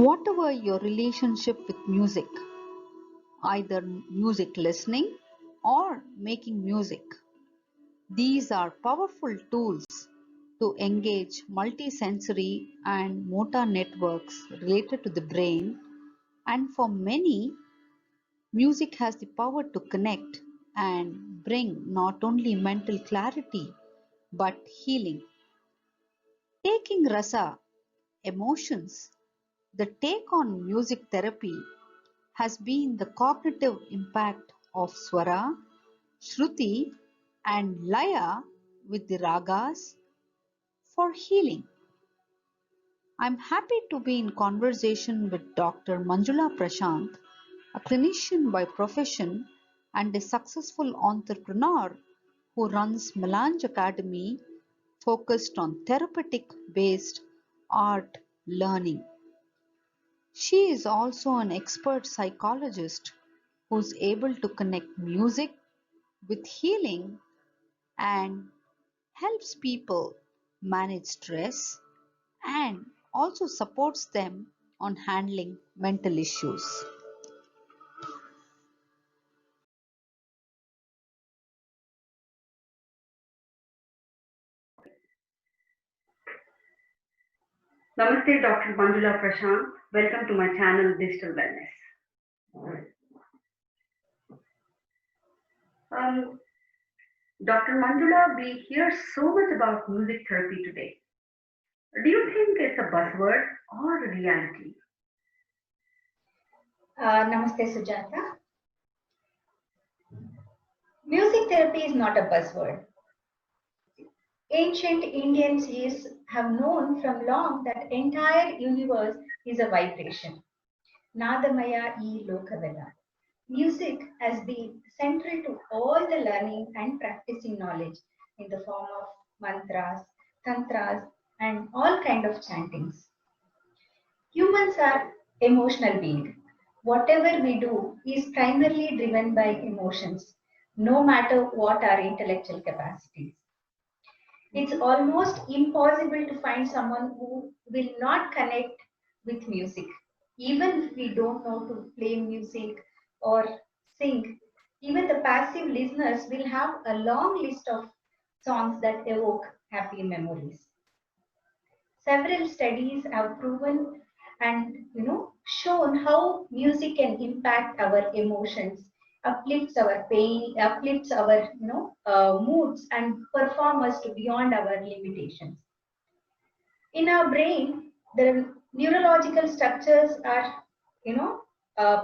Whatever your relationship with music, either music listening or making music, these are powerful tools to engage multisensory and motor networks related to the brain, and for many, music has the power to connect and bring not only mental clarity but healing. Taking rasa, emotions, the take on music therapy has been the cognitive impact of swara, shruti, and laya with the ragas for healing. I'm happy to be in conversation with Dr. Manjula Prashant, a clinician by profession and a successful entrepreneur who runs Melange Academy focused on therapeutic based art learning. She is also an expert psychologist who's able to connect music with healing and helps people manage stress and also supports them on handling mental issues. Namaste, Dr. Manjula Prashant. Welcome to my channel, Digital Wellness. Dr. Manjula, we hear so much about music therapy today. Do you think it's a buzzword or a reality? Namaste, Sujata. Music therapy is not a buzzword. Ancient Indian seers have known from long that entire universe is a vibration. Nadamaya e Lokavela. Music has been central to all the learning and practicing knowledge in the form of mantras, tantras, and all kind of chantings. Humans are emotional beings. Whatever we do is primarily driven by emotions, no matter what our intellectual capacities. It's almost impossible to find someone who will not connect with music. Even if we don't know to play music or sing, even the passive listeners will have a long list of songs that evoke happy memories. Several studies have proven and shown how music can impact our emotions, uplifts our pain, uplifts our moods, and perform us to beyond our limitations. In our brain, the neurological structures are,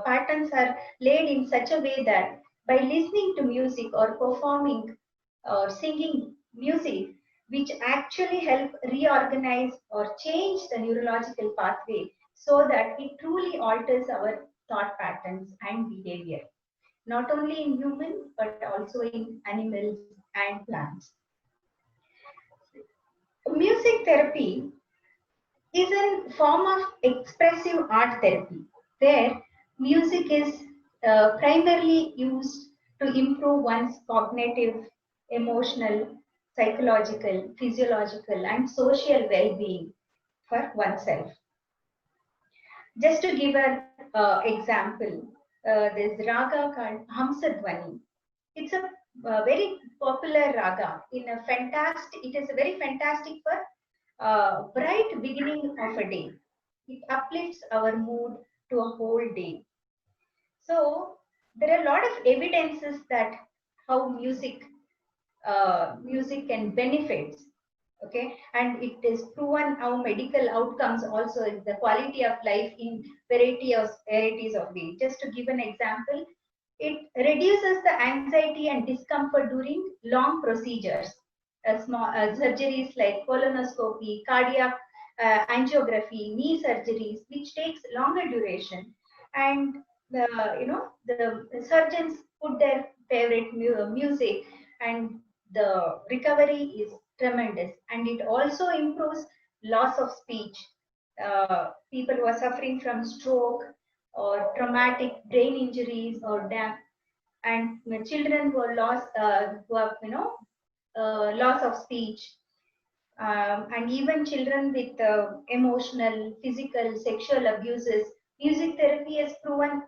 patterns are laid in such a way that by listening to music or performing or singing music, which actually help reorganize or change the neurological pathway so that it truly alters our thought patterns and behavior, not only in humans but also in animals and plants. Music therapy is a form of expressive art therapy where music is primarily used to improve one's cognitive, emotional, psychological, physiological, and social well being for oneself. Just to give an example, there's raga called Hamsadvani. It's a very popular raga. It is very fantastic for bright beginning of a day. It uplifts our mood to a whole day. So there are a lot of evidences that how music can benefit. Okay, and it is proven how medical outcomes also is the quality of life in varieties of ways. Just to give an example, it reduces the anxiety and discomfort during long procedures, small surgeries like colonoscopy, cardiac angiography, knee surgeries, which takes longer duration, and the surgeons put their favorite music, and the recovery is tremendous, and it also improves loss of speech. People who are suffering from stroke or traumatic brain injuries or and children who are lost, who have loss of speech, and even children with emotional, physical, sexual abuses, music therapy has proven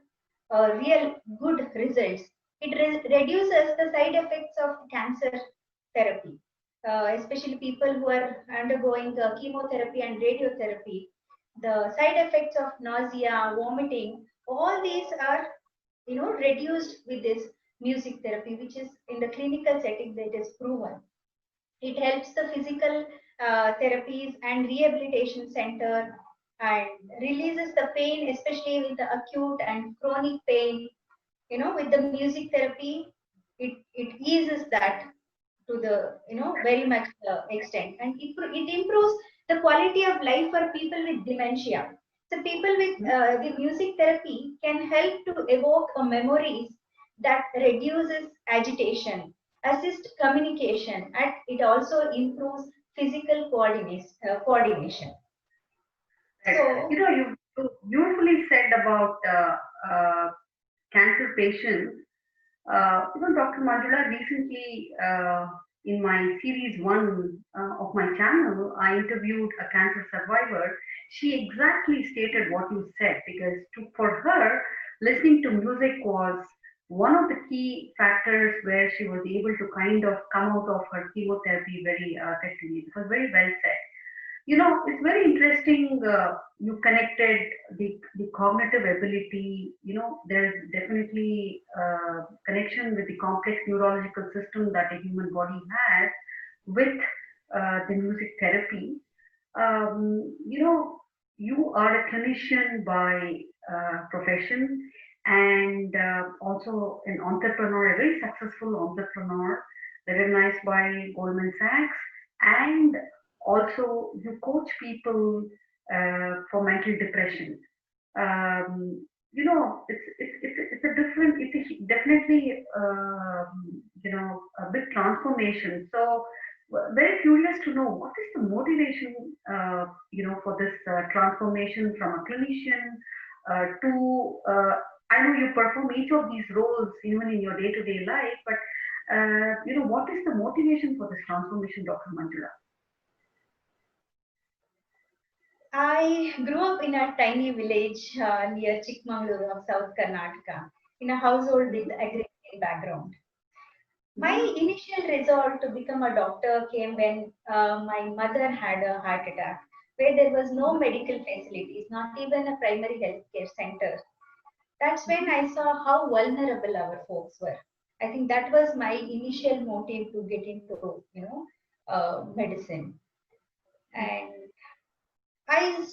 real good results. It reduces the side effects of cancer therapy, especially people who are undergoing chemotherapy and radiotherapy. The side effects of nausea, vomiting, all these are reduced with this music therapy, which is in the clinical setting that is proven. It helps the physical therapies and rehabilitation center and releases the pain, especially with the acute and chronic pain. With the music therapy, it eases that to the very much extent, and it improves the quality of life for people with dementia. So people with the music therapy can help to evoke memories that reduces agitation, assist communication, and it also improves physical coordination. Right. So You beautifully said about cancer patients. Dr. Manjula, recently in my series one of my channel, I interviewed a cancer survivor. She exactly stated what you said because for her, listening to music was one of the key factors where she was able to kind of come out of her chemotherapy very effectively. It was very well said. It's very interesting. You connected the cognitive ability. There's definitely connection with the complex neurological system that a human body has with the music therapy. You are a clinician by profession and also an entrepreneur, a very successful entrepreneur, recognized by Goldman Sachs, and also you coach people for mental depression. It's a different, definitely a big transformation. So very curious to know what is the motivation for this transformation from a clinician to I know you perform each of these roles even in your day-to-day life, but what is the motivation for this transformation, Dr. Manjula? I grew up in a tiny village near Chikmagaluru of South Karnataka, in a household with agrarian background. My initial resolve to become a doctor came when my mother had a heart attack, where there was no medical facilities, not even a primary health care center. That's when I saw how vulnerable our folks were. I think that was my initial motive to get into, medicine. And I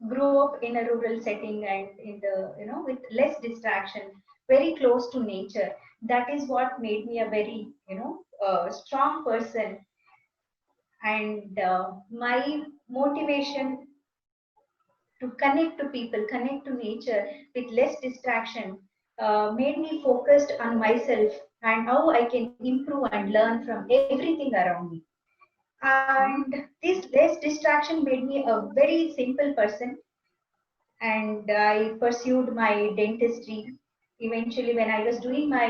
grew up in a rural setting and in the, with less distraction, very close to nature. That is what made me a very, strong person. And my motivation to connect to people, connect to nature with less distraction, made me focused on myself and how I can improve and learn from everything around me. And this less distraction made me a very simple person, and I pursued my dentistry. Eventually, when I was doing my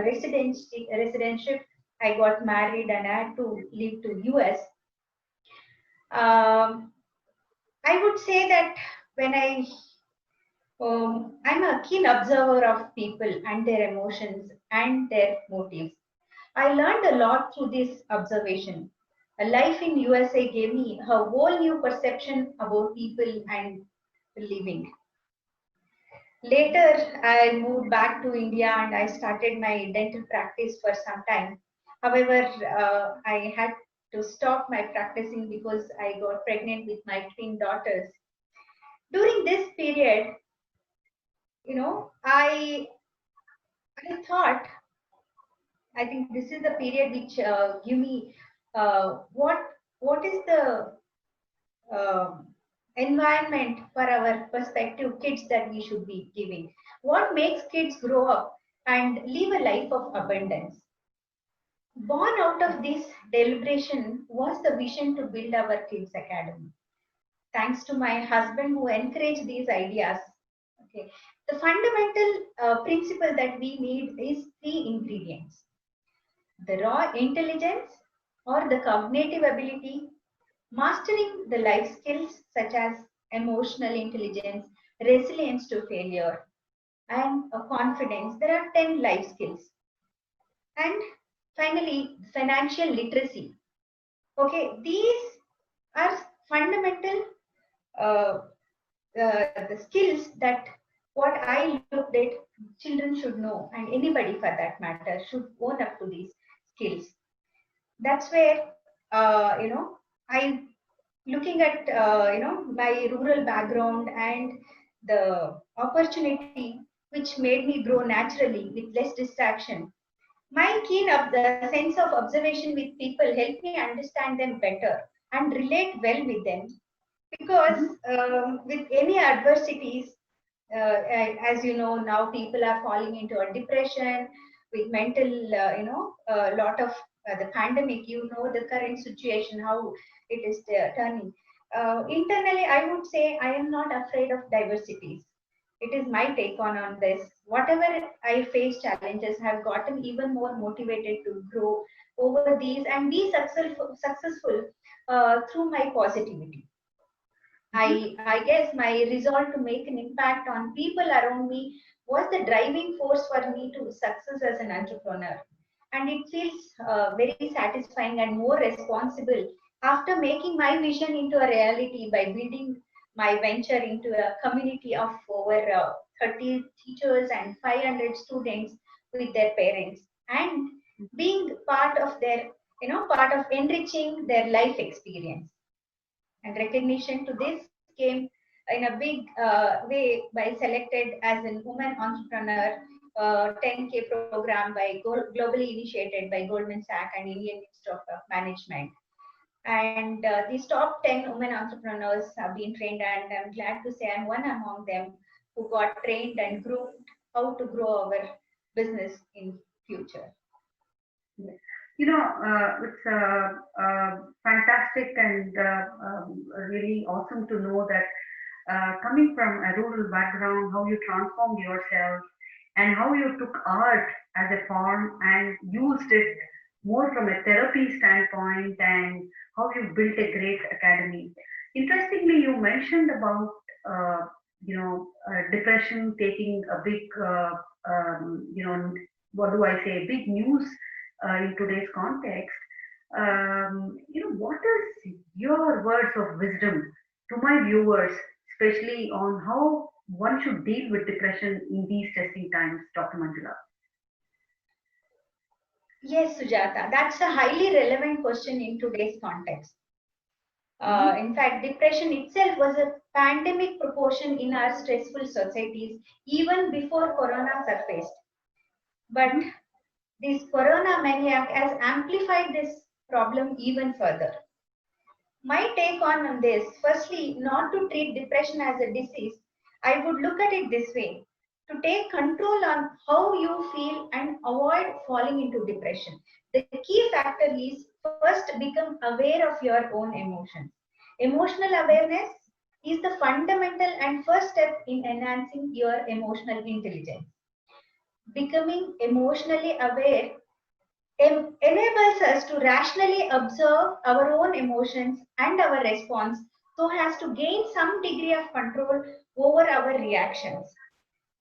residentship, I got married and I had to leave to US. Um, I would say that when I'm a keen observer of people and their emotions and their motives. I learned a lot through this observation. A life in USA gave me a whole new perception about people and living. Later, I moved back to India and I started my dental practice for some time. However, I had to stop my practicing because I got pregnant with my twin daughters. During this period, I thought, I think this is the period which give me what is the um environment for our prospective kids that we should be giving. What makes kids grow up and live a life of abundance? Born out of this deliberation was the vision to build our kids academy. Thanks to my husband who encouraged these ideas. Okay, the fundamental principle that we need is three ingredients: the raw intelligence or the cognitive ability, Mastering the life skills such as emotional intelligence, resilience to failure, and confidence. There are 10 life skills. And finally, financial literacy. Okay, these are fundamental uh, the skills that what I looked at children should know, and anybody for that matter should own up to these skills. That's where I looking at my rural background and the opportunity which made me grow naturally with less distraction. My the sense of observation with people helped me understand them better and relate well with them, because Mhm. with any adversities, as you know, now people are falling into a depression with mental, a lot of the pandemic, the current situation, how it is turning. Internally, I would say I am not afraid of diversities. It is my take on this. Whatever I face challenges, have gotten even more motivated to grow over these and be successful through my positivity. Mhm. I guess my resolve to make an impact on people around me was the driving force for me to success as an entrepreneur. And it feels very satisfying and more responsible after making my vision into a reality by building my venture into a community of over 30 teachers and 500 students with their parents, and being part of their, part of enriching their life experience. And recognition to this came in a big way by selected as a woman entrepreneur 10K program globally initiated by Goldman Sachs and Indian Institute of Management. And these top 10 women entrepreneurs have been trained, and I'm glad to say I'm one among them who got trained and grew how to grow our business in future. Yes. It's fantastic and really awesome to know that coming from a rural background, how you transformed yourself and how you took art as a form and used it more from a therapy standpoint, and how you built a great academy. Interestingly, you mentioned about depression taking a big what do I say, big news in today's context. What is your words of wisdom to my viewers, especially on how one should deal with depression in these testing times, Dr. Manjula? Yes, Sujata, that's a highly relevant question in today's context. Mhm. In fact, depression itself was a pandemic proportion in our stressful societies even before Corona surfaced. But Mhm. this Corona maniac has amplified this problem even further. My take on this, firstly, not to treat depression as a disease, I would look at it this way: to take control on how you feel and avoid falling into depression. The key factor is first become aware of your own emotions. Emotional awareness is the fundamental and first step in enhancing your emotional intelligence. Becoming emotionally aware enables us to rationally observe our own emotions and our response so as to gain some degree of control over our reactions.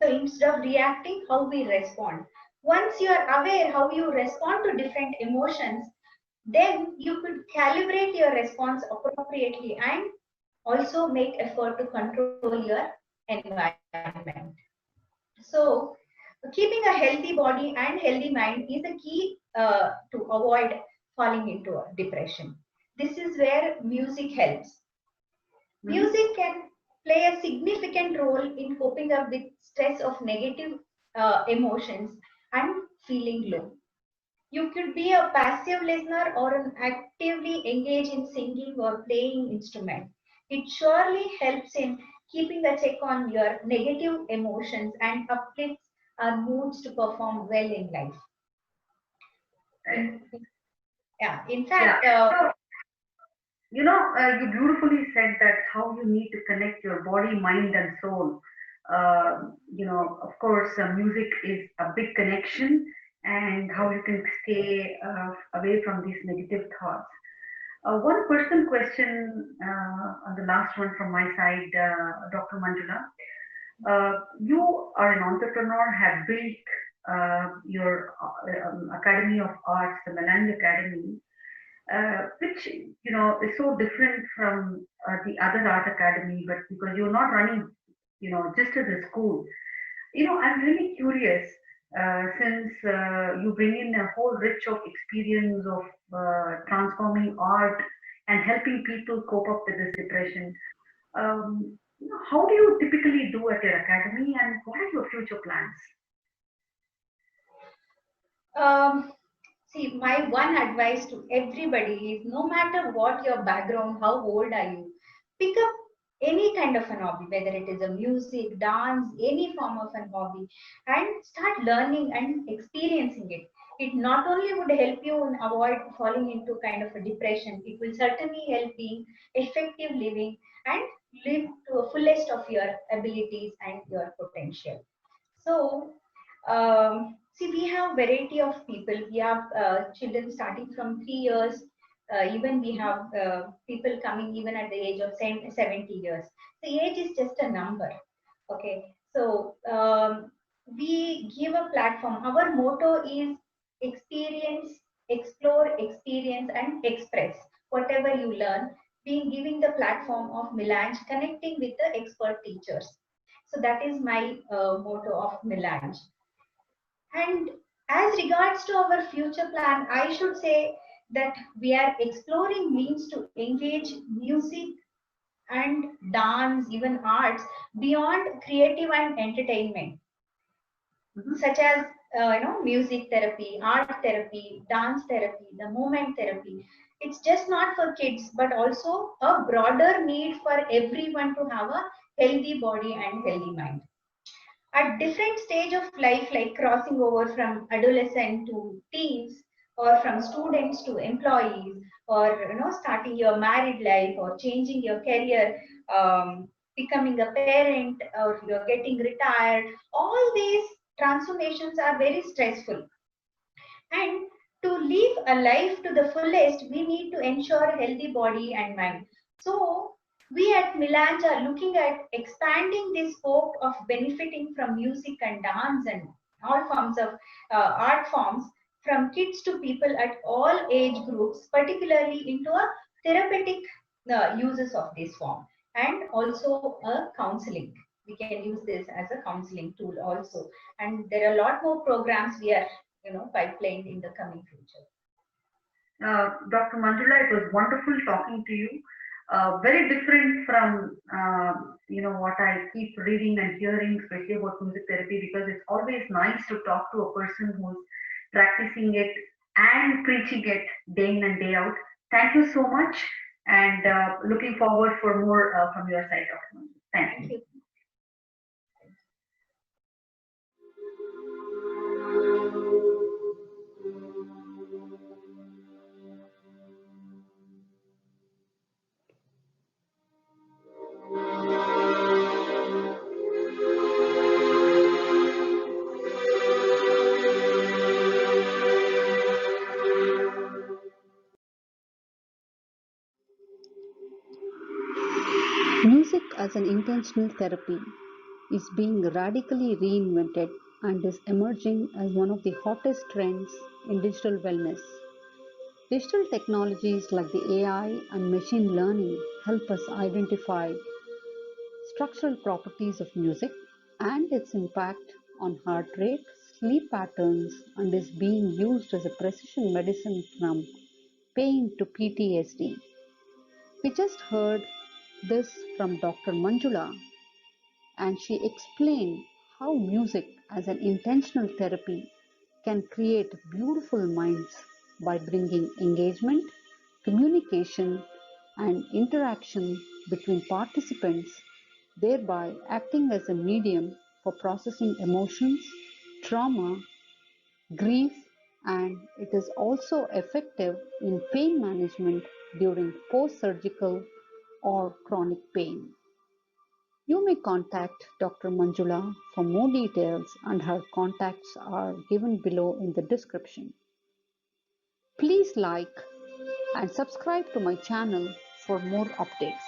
So instead of reacting, how we respond. Once you are aware how you respond to different emotions, then you could calibrate your response appropriately and also make effort to control your environment. So keeping a healthy body and healthy mind is the key to avoid falling into a depression. This is where music helps. Mhm. Music can play a significant role in coping up with stress of negative emotions and feeling low. You could be a passive listener or an actively engage in singing or playing instrument. It surely helps in keeping a check on your negative emotions and uplifts our moods to perform well in life. Uh, In yeah, in yeah. fact, So, you beautifully said that how you need to connect your body, mind, and soul. Of course, music is a big connection, and how you can stay away from these negative thoughts. One personal question on the last one from my side, Dr. Manjula. You are an entrepreneur, have built your Academy of Arts, the Melange Academy, which is so different from the other art academy, but because you're not running, just as a school. I'm really curious, since you bring in a whole rich of experience of transforming art and helping people cope up with this depression. How do you typically do at your academy, and what are your future plans? Um, See, my one advice to everybody is no matter what your background, how old are you, pick up any kind of an hobby, whether it is a music, dance, any form of an hobby, and start learning and experiencing it. It not only would help you in avoid falling into kind of a depression, it will certainly help in effective living and live to a fullest of your abilities and your potential. So, see, we have variety of people. We have children starting from 3 years. Even we have people coming even at the age of 70 years. The age is just a number. Okay. So we give a platform. Our motto is experience, explore, experience, and express. Whatever you learn, being giving the platform of Melange, connecting with the expert teachers. So that is my motto of Melange. And as regards to our future plan, I should say that we are exploring means to engage music and dance, even arts, beyond creative and entertainment, such as music therapy, art therapy, dance therapy, the movement therapy. It's just not for kids, but also a broader need for everyone to have a healthy body and healthy mind at different stage of life, like crossing over from adolescent to teens, or from students to employees, or starting your married life, or changing your career, becoming a parent, or you're getting retired. All these transformations are very stressful, and to live a life to the fullest, we need to ensure healthy body and mind. So we at Melange are looking at expanding the scope of benefiting from music and dance and all forms of art forms, from kids to people at all age groups, particularly into a therapeutic uses of this form, and also a counseling. We can use this as a counseling tool also. And there are a lot more programs we are pipeline in the coming future. Dr. Manjula, it was wonderful talking to you. Very different from what I keep reading and hearing, especially about music therapy, because it's always nice to talk to a person who's practicing it and preaching it day in and day out. Thank you so much, and looking forward for more from your side, Dr. Manjula. Thank you. Music as an intentional therapy is being radically reinvented and is emerging as one of the hottest trends in digital wellness. Digital technologies like the AI and machine learning help us identify structural properties of music and its impact on heart rate, sleep patterns, and is being used as a precision medicine from pain to PTSD. We just heard this from Dr. Manjula, and she explained how music as an intentional therapy can create beautiful minds by bringing engagement, communication, and interaction between participants, thereby acting as a medium for processing emotions, trauma, grief, and it is also effective in pain management during post-surgical or chronic pain. You may contact Dr. Manjula for more details, and her contacts are given below in the description. Please like, and subscribe to my channel for more updates.